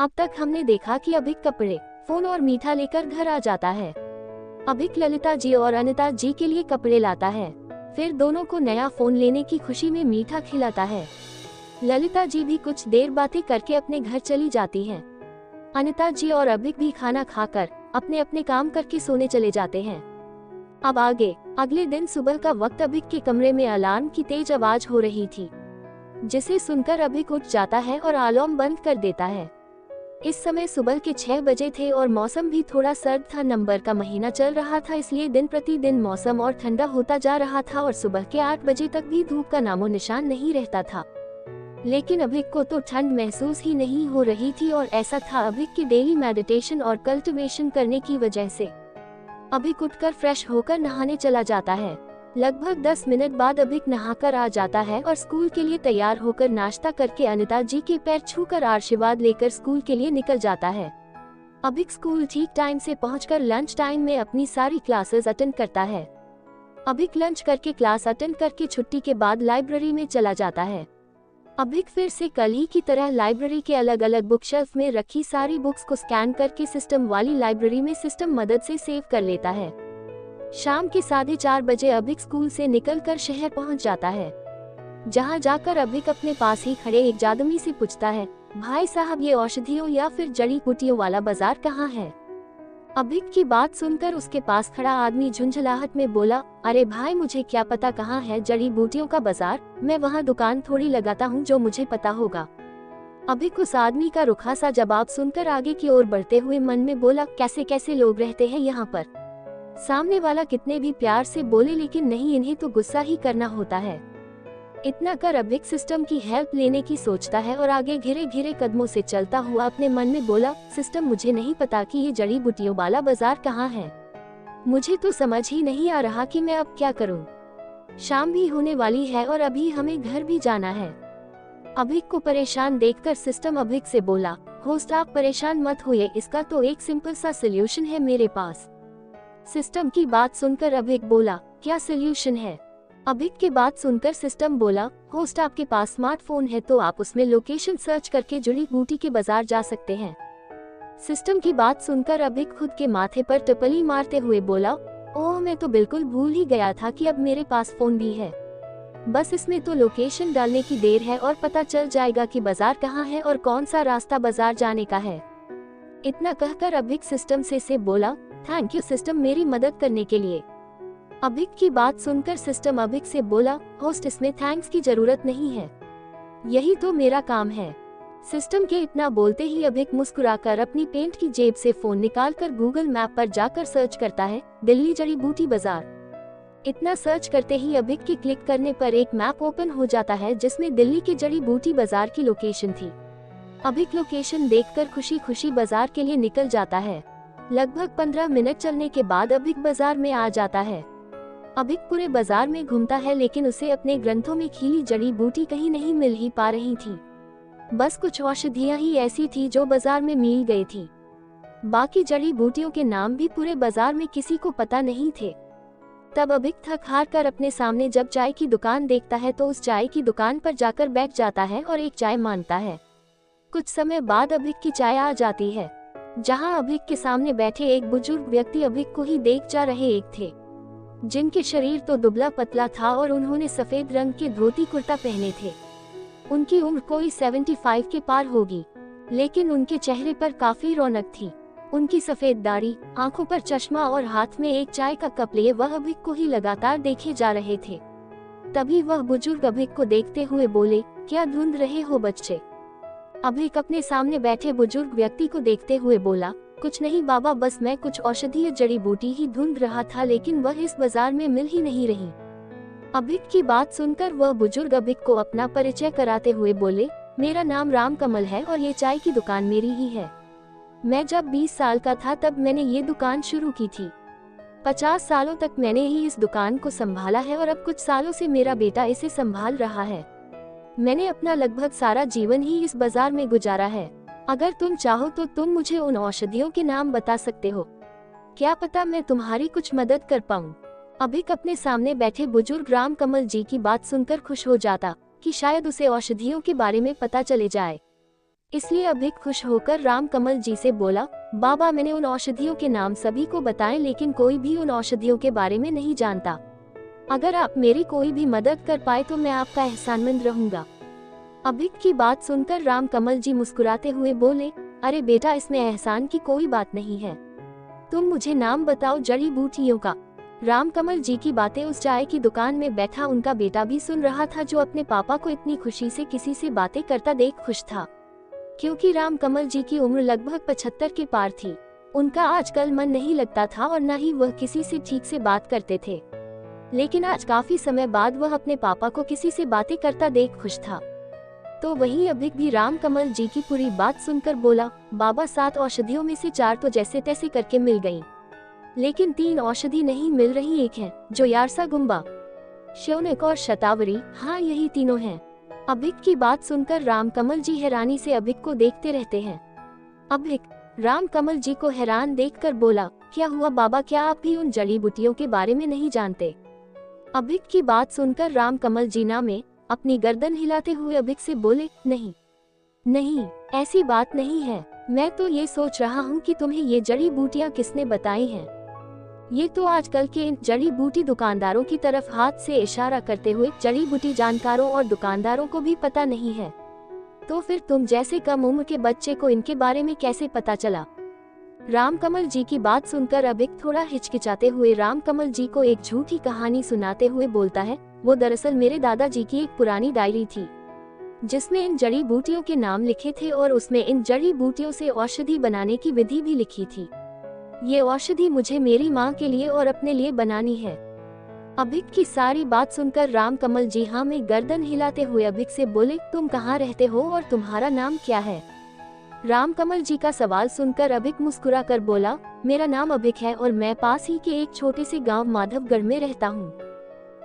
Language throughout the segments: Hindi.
अब तक हमने देखा कि अभिक कपड़े, फोन और मीठा लेकर घर आ जाता है। अभिक ललिता जी और अनिता जी के लिए कपड़े लाता है, फिर दोनों को नया फोन लेने की खुशी में मीठा खिलाता है। ललिता जी भी कुछ देर बातें करके अपने घर चली जाती हैं। अनिता जी और अभिक भी खाना खाकर अपने अपने काम करके सोने चले जाते हैं। अब आगे अगले दिन सुबह का वक्त अभिक के कमरे में अलार्म की तेज आवाज हो रही थी, जिसे सुनकर अभिक उठ जाता है और अलार्म बंद कर देता है। इस समय सुबह के 6 बजे थे और मौसम भी थोड़ा सर्द था। नवंबर का महीना चल रहा था, इसलिए दिन प्रतिदिन मौसम और ठंडा होता जा रहा था और सुबह के 8 बजे तक भी धूप का नामो निशान नहीं रहता था। लेकिन अभिक को तो ठंड महसूस ही नहीं हो रही थी और ऐसा था अभिक की डेली मेडिटेशन और कल्टिवेशन करने की वजह से। अभिक उठकर फ्रेश होकर नहाने चला जाता है। लगभग 10 मिनट बाद अभिक नहाकर आ जाता है और स्कूल के लिए तैयार होकर नाश्ता करके अनिता जी के पैर छूकर आशीर्वाद लेकर स्कूल के लिए निकल जाता है। अभिक स्कूल ठीक टाइम से पहुंचकर लंच टाइम में अपनी सारी क्लासेस अटेंड करता है। अभिक लंच करके क्लास अटेंड करके छुट्टी के बाद लाइब्रेरी में चला जाता है। अभिक फिर से कल ही की तरह लाइब्रेरी के अलग अलग बुक शेल्फ में रखी सारी बुक्स को स्कैन करके सिस्टम वाली लाइब्रेरी में सिस्टम मदद से सेव कर लेता है। शाम के 4:30 बजे अभिक स्कूल से निकलकर शहर पहुंच जाता है, जहां जाकर अभिक अपने पास ही खड़े एक आदमी से पूछता है, भाई साहब ये औषधियों या फिर जड़ी बूटियों वाला बाजार कहाँ है? अभिक की बात सुनकर उसके पास खड़ा आदमी झुंझलाहट में बोला, अरे भाई मुझे क्या पता कहाँ है जड़ी बूटियों का बाजार, मैं वहाँ दुकान थोड़ी लगाता हूँ जो मुझे पता होगा। अभिक उस आदमी का रुखा सा जवाब सुनकर आगे की ओर बढ़ते हुए मन में बोला, कैसे कैसे लोग रहते हैं यहाँ पर। सामने वाला कितने भी प्यार से बोले लेकिन नहीं, इन्हें तो गुस्सा ही करना होता है। इतना कर अभिक सिस्टम की हेल्प लेने की सोचता है और आगे घिरे घिरे कदमों से चलता हुआ अपने मन में बोला, सिस्टम मुझे नहीं पता कि ये जड़ी बूटियों वाला बाजार कहाँ है। मुझे तो समझ ही नहीं आ रहा कि मैं अब क्या करूँ। शाम भी होने वाली है और अभी हमें घर भी जाना है। अभिक को परेशान देखकर सिस्टम अभिक से बोला, होस्ट आप परेशान मत होइए, इसका तो एक सिंपल सा सोल्यूशन है मेरे पास। सिस्टम की बात सुनकर अभिक बोला, क्या सोल्यूशन है? अभिक की बात सुनकर सिस्टम बोला, होस्ट आपके पास स्मार्टफोन है तो आप उसमें लोकेशन सर्च करके जड़ी बूटी के बाजार जा सकते हैं। सिस्टम की बात सुनकर अभिक खुद के माथे पर टपली मारते हुए बोला, ओह मैं तो बिल्कुल भूल ही गया था कि अब मेरे पास फोन भी है। बस इसमें तो लोकेशन डालने की देर है और पता चल जाएगा कि बाजार कहाँ है और कौन सा रास्ता बाजार जाने का है। इतना कहकर अभिक सिस्टम से बोला, थैंक यू सिस्टम मेरी मदद करने के लिए। अभिक की बात सुनकर सिस्टम अभिक से बोला, होस्ट इसमें थैंक्स की जरूरत नहीं है, यही तो मेरा काम है। सिस्टम के इतना बोलते ही अभिक मुस्कुराकर अपनी पेंट की जेब से फोन निकालकर गूगल मैप पर जाकर सर्च करता है, दिल्ली जड़ी बूटी बाजार। इतना सर्च करते ही अभिक के क्लिक करने पर एक मैप ओपन हो जाता है जिसमें दिल्ली के जड़ी बूटी बाजार की लोकेशन थी। अभिक लोकेशन देखकर खुशी खुशी बाजार के लिए निकल जाता है। लगभग 15 मिनट चलने के बाद अभिक बाजार में आ जाता है। अभिक पूरे बाजार में घूमता है लेकिन उसे अपने ग्रंथों में खिली जड़ी बूटी कहीं नहीं मिल ही पा रही थी। बस कुछ औषधियां ही ऐसी थी जो बाजार में मिल गई थी। बाकी जड़ी बूटियों के नाम भी पूरे बाजार में किसी को पता नहीं थे। तब अभिक थक हार कर अपने सामने जब चाय की दुकान देखता है तो उस चाय की दुकान पर जाकर बैठ जाता है और एक चाय मांगता है। कुछ समय बाद अभिक की चाय आ जाती है, जहां अभिक के सामने बैठे एक बुजुर्ग व्यक्ति अभिक को ही देख जा रहे एक थे, जिनके शरीर तो दुबला पतला था और उन्होंने सफेद रंग के धोती कुर्ता पहने थे। उनकी उम्र कोई 75 के पार होगी, लेकिन उनके चेहरे पर काफी रौनक थी। उनकी सफेद दाढ़ी, आंखों पर चश्मा और हाथ में एक चाय का कप लिए वह अभिक को ही लगातार देखे जा रहे थे। तभी वह बुजुर्ग अभिक को देखते हुए बोले, क्या ढूंढ रहे हो बच्चे? अभिक अपने सामने बैठे बुजुर्ग व्यक्ति को देखते हुए बोला, कुछ नहीं बाबा, बस मैं कुछ औषधीय जड़ी बूटी ही ढूंढ रहा था लेकिन वह इस बाजार में मिल ही नहीं रही। अभिक की बात सुनकर वह बुजुर्ग अभिक को अपना परिचय कराते हुए बोले, मेरा नाम राम कमल है और ये चाय की दुकान मेरी ही है। मैं जब 20 साल का था तब मैंने ये दुकान शुरू की थी। 50 सालों तक मैंने ही इस दुकान को संभाला है और अब कुछ सालों से मेरा बेटा इसे संभाल रहा है। मैंने अपना लगभग सारा जीवन ही इस बाजार में गुजारा है। अगर तुम चाहो तो तुम मुझे उन औषधियों के नाम बता सकते हो, क्या पता मैं तुम्हारी कुछ मदद कर पाऊँ। अभिक अपने सामने बैठे बुजुर्ग राम कमल जी की बात सुनकर खुश हो जाता कि शायद उसे औषधियों के बारे में पता चले जाए। इसलिए अभिक खुश होकर राम कमल जी से बोला, बाबा मैंने उन औषधियों के नाम सभी को बताए, लेकिन कोई भी उन औषधियों के बारे में नहीं जानता। अगर आप मेरी कोई भी मदद कर पाए तो मैं आपका एहसानमंद रहूंगा। अभिक की बात सुनकर राम कमल जी मुस्कुराते हुए बोले, अरे बेटा, इसमें एहसान की कोई बात नहीं है। तुम मुझे नाम बताओ जड़ी बूटियों का। राम कमल जी की बातें उस चाय की दुकान में बैठा उनका बेटा भी सुन रहा था, जो अपने पापा को इतनी खुशी से किसी से बातें करता देख खुश था। क्योंकि राम कमल जी की उम्र लगभग 75 के पार थी। उनका आजकल मन नहीं लगता था और न ही वह किसी से ठीक से बात करते थे। लेकिन आज काफी समय बाद वह अपने पापा को किसी से बातें करता देख खुश था। तो वहीं अभिक भी राम कमल जी की पूरी बात सुनकर बोला, बाबा 7 औषधियों में से 4 तो जैसे तैसे करके मिल गईं। लेकिन 3 औषधि नहीं मिल रही, एक है जो यारसा गुम्बा, शौनक और शतावरी। हाँ, यही तीनों हैं। अभिक की बात सुनकर राम कमल जी हैरानी से अभिक को देखते रहते हैं। अभिक राम कमल जी को हैरान देखकर बोला, क्या हुआ बाबा, क्या आप भी उन जड़ी बूटियों के बारे में नहीं जानते? अभिक की बात सुनकर राम कमल जी ना में अपनी गर्दन हिलाते हुए अभिक से बोले, नहीं, ऐसी बात नहीं है। मैं तो ये सोच रहा हूँ कि तुम्हें ये जड़ी बूटियाँ किसने बताई हैं। ये तो आजकल के इन जड़ी बूटी दुकानदारों की तरफ हाथ से इशारा करते हुए जड़ी बूटी जानकारों और दुकानदारों को भी पता नहीं है। तो फिर तुम जैसे कम उम्र के बच्चे को इनके बारे में कैसे पता चला? राम कमल जी की बात सुनकर अभिक थोड़ा हिचकिचाते हुए राम कमल जी को एक झूठी कहानी सुनाते हुए बोलता है, वो दरअसल मेरे दादाजी की एक पुरानी डायरी थी, जिसमें इन जड़ी बूटियों के नाम लिखे थे और उसमें इन जड़ी बूटियों से औषधि बनाने की विधि भी लिखी थी। ये औषधि मुझे मेरी माँ के लिए और अपने लिए बनानी है। अभिक की सारी बात सुनकर राम कमल जी हाँ में गर्दन हिलाते हुए अभिक से बोले, तुम कहाँ रहते हो और तुम्हारा नाम क्या है? राम कमल जी का सवाल सुनकर अभिक मुस्कुरा कर बोला, मेरा नाम अभिक है और मैं पास ही के एक छोटे से गांव माधवगढ़ में रहता हूँ।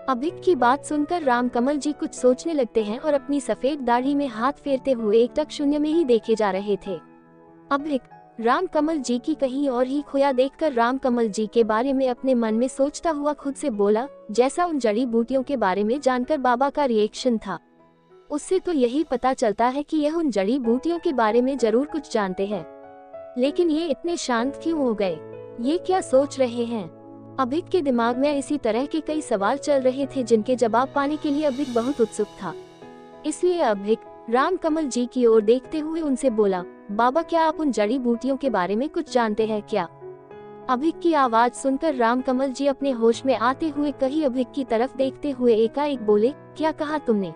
अभिक की बात सुनकर राम कमल जी कुछ सोचने लगते हैं और अपनी सफेद दाढ़ी में हाथ फेरते हुए एकटक शून्य में ही देखे जा रहे थे। अभिक राम कमल जी की कहीं और ही खोया देखकर राम कमल जी के बारे में अपने मन में सोचता हुआ खुद से बोला, जैसा उन जड़ी बूटियों के बारे में जानकर बाबा का रिएक्शन था, उससे तो यही पता चलता है कि यह उन जड़ी बूटियों के बारे में जरूर कुछ जानते हैं। लेकिन ये इतने शांत क्यों हो गए? ये क्या सोच रहे हैं? अभिक के दिमाग में इसी तरह के कई सवाल चल रहे थे जिनके जवाब पाने के लिए अभिक बहुत उत्सुक था। इसलिए अभिक राम कमल जी की ओर देखते हुए उनसे बोला, बाबा क्या आप उन जड़ी बूटियों के बारे में कुछ जानते हैं क्या? अभिक की आवाज सुनकर राम कमल जी अपने होश में आते हुए कहीं अभिक की तरफ देखते हुए एकाएक बोले, क्या कहा तुमने?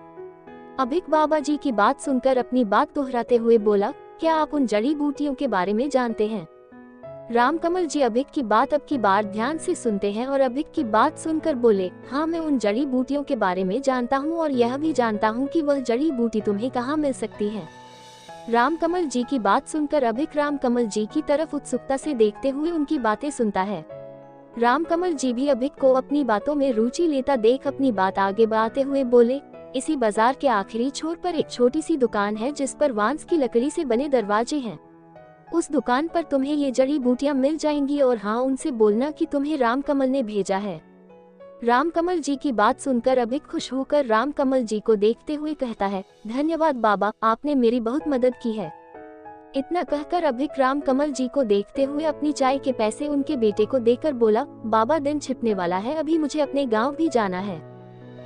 अभिक बाबा जी की बात सुनकर अपनी बात दोहराते हुए बोला, क्या आप उन जड़ी बूटियों के बारे में जानते हैं? राम कमल जी अभिक की बात अब की बार ध्यान से सुनते हैं और अभिक की बात सुनकर बोले, हाँ मैं उन जड़ी बूटियों के बारे में जानता हूँ और यह भी जानता हूँ कि वह जड़ी बूटी तुम्हें कहाँ मिल सकती है। राम कमल जी की बात सुनकर अभिक राम कमल जी की तरफ उत्सुकता से देखते हुए उनकी बातें सुनता है। राम कमल जी भी अभिक को अपनी बातों में रुचि लेता देख अपनी बात आगे बढ़ाते हुए बोले, इसी बाजार के आखिरी छोर पर एक छोटी सी दुकान है जिस पर बांस की लकड़ी से बने दरवाजे हैं। उस दुकान पर तुम्हें ये जड़ी बूटियां मिल जाएंगी और हाँ उनसे बोलना कि तुम्हें राम कमल ने भेजा है। राम कमल जी की बात सुनकर अभिक खुश होकर राम कमल जी को देखते हुए कहता है, धन्यवाद बाबा, आपने मेरी बहुत मदद की है। इतना कहकर अभिक राम कमल जी को देखते हुए अपनी चाय के पैसे उनके बेटे को देकर बोला, बाबा दिन छिपने वाला है, अभी मुझे अपने गाँव भी जाना है।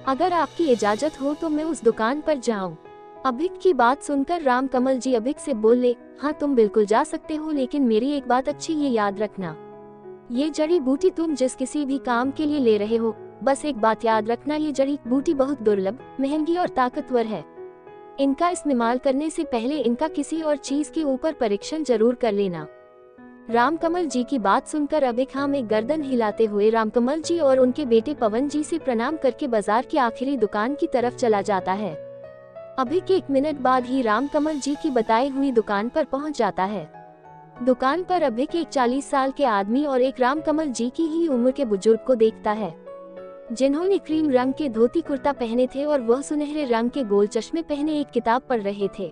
अगर आपकी इजाजत हो तो मैं उस दुकान पर जाऊं। अभिक की बात सुनकर राम कमल जी अभिक से बोले, हाँ तुम बिल्कुल जा सकते हो, लेकिन मेरी एक बात अच्छी ये याद रखना, ये जड़ी बूटी तुम जिस किसी भी काम के लिए ले रहे हो, बस एक बात याद रखना, ये जड़ी बूटी बहुत दुर्लभ, महंगी और ताकतवर है। इनका इस्तेमाल करने से पहले इनका किसी और चीज के ऊपर परीक्षण जरूर कर लेना। राम कमल जी की बात सुनकर अभिक हाँ में गर्दन हिलाते हुए राम कमल जी और उनके बेटे पवन जी से प्रणाम करके बाजार की आखिरी दुकान की तरफ चला जाता है। अभिक 1 मिनट बाद ही राम कमल जी की बताई हुई दुकान पर पहुंच जाता है। दुकान पर अभिक एक 40 साल के आदमी और एक राम कमल जी की ही उम्र के बुजुर्ग को देखता है, जिन्होंने क्रीम रंग के धोती कुर्ता पहने थे और वह सुनहरे रंग के गोल चश्मे पहने एक किताब पढ़ रहे थे।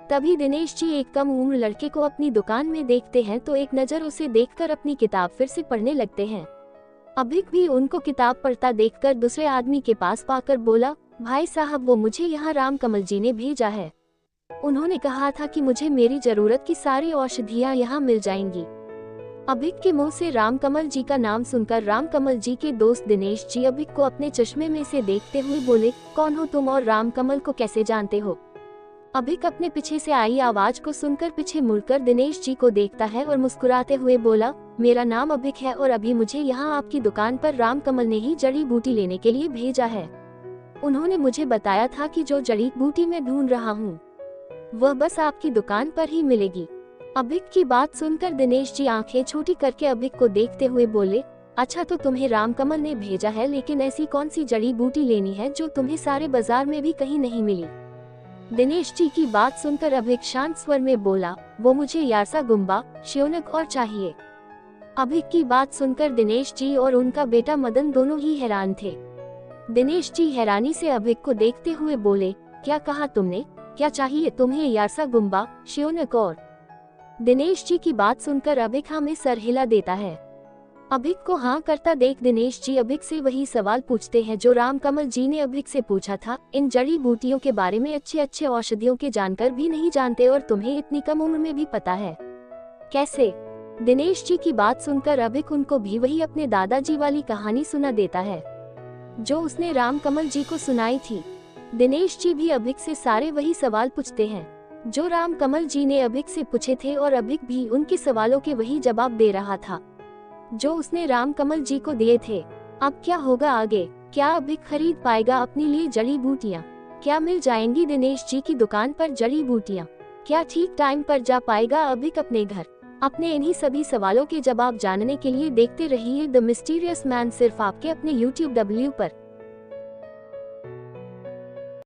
तभी दिनेश जी एक कम उम्र लड़के को अपनी दुकान में देखते हैं तो एक नज़र उसे देखकर अपनी किताब फिर से पढ़ने लगते हैं। अभिक भी उनको किताब पढ़ता देखकर दूसरे आदमी के पास पाकर बोला, भाई साहब वो मुझे यहाँ राम कमल जी ने भेजा है। उन्होंने कहा था कि मुझे मेरी जरूरत की सारी औषधियाँ यहाँ मिल जाएंगी। अभिक के मुंह से रामकमल जी का नाम सुनकर रामकमल जी के दोस्त दिनेश जी अभिक को अपने चश्मे में से देखते हुए बोले, कौन हो तुम और रामकमल को कैसे जानते हो? अभिक अपने पीछे से आई आवाज को सुनकर पीछे मुड़कर दिनेश जी को देखता है और मुस्कुराते हुए बोला, मेरा नाम अभिक है और अभी मुझे यहाँ आपकी दुकान पर रामकमल ने ही जड़ी बूटी लेने के लिए भेजा है। उन्होंने मुझे बताया था कि जो जड़ी बूटी मैं ढूंढ रहा हूँ वह बस आपकी दुकान पर ही मिलेगी। अभिक की बात सुनकर दिनेश जी आंखें छोटी करके अभिक को देखते हुए बोले, अच्छा तो तुम्हें रामकमल ने भेजा है, लेकिन ऐसी कौन सी जड़ी बूटी लेनी है जो तुम्हें सारे बाजार में भी कहीं नहीं मिली? दिनेश जी की बात सुनकर अभिक शांत स्वर में बोला, वो मुझे यारसा गुम्बा, श्योनक और चाहिए। अभिक की बात सुनकर दिनेश जी और उनका बेटा मदन दोनों ही हैरान थे। दिनेश जी हैरानी से अभिक को देखते हुए बोले, क्या कहा तुमने? क्या चाहिए तुम्हें? यारसा गुम्बा, श्योनक और? दिनेश जी की बात सुनकर अभिक हाँ में सर हिला देता है। अभिक को हाँ करता देख दिनेश जी अभिक से वही सवाल पूछते हैं जो रामकमल जी ने अभिक से पूछा था, इन जड़ी बूटियों के बारे में अच्छे अच्छे औषधियों के जानकर भी नहीं जानते और तुम्हें इतनी कम उम्र में भी पता है, कैसे? दिनेश जी की बात सुनकर अभिक उनको भी वही अपने दादाजी वाली कहानी सुना देता है जो उसने रामकमल जी को सुनाई थी। दिनेश जी भी अभिक से सारे वही सवाल पूछते हैं जो रामकमल जी ने अभिक से पूछे थे और अभिक भी उनके सवालों के वही जवाब दे रहा था जो उसने रामकमल जी को दिए थे। अब क्या होगा आगे? क्या अभिक खरीद पाएगा अपने लिए जड़ी बूटियाँ? क्या मिल जाएंगी दिनेश जी की दुकान पर जड़ी बूटियाँ? क्या ठीक टाइम पर जा पाएगा अभिक अपने घर? अपने इन्हीं सभी सवालों के जवाब जानने के लिए देखते रहिए द मिस्टीरियस मैन, सिर्फ आपके अपने YouTube W पर।